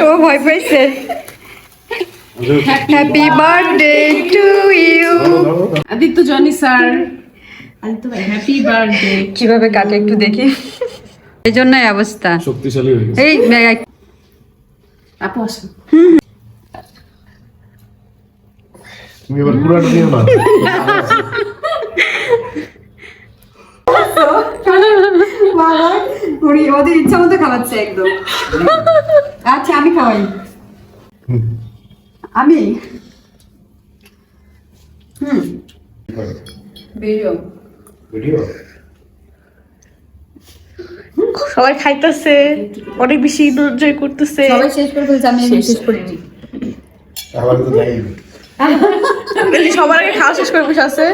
ও ভয় পাইছে। Happy birthday to you. Aditya Johnny sir, Aditya ভাই হ্যাপি বার্থডে। কিভাবে কাটে একটু দেখি। এই জন্যই অবস্থা শক্তিশালী হয়ে গেছে। এই আপু আসুন। তুমি এবার পুরাটা নিও না। ওদের ইচ্ছা মতো খাওয়াচ্ছে একদম। আচ্ছা আমি খাওয়াই। আমি ভিডিও সবাই খাইতেছে, অনেক বেশি এনজয় করতেছে। সবাই শেষ করে ফেলছে, আমি শেষ করিনি। আবার তো যাই সবার আগে খাওয়া শেষ করে বসে আছে।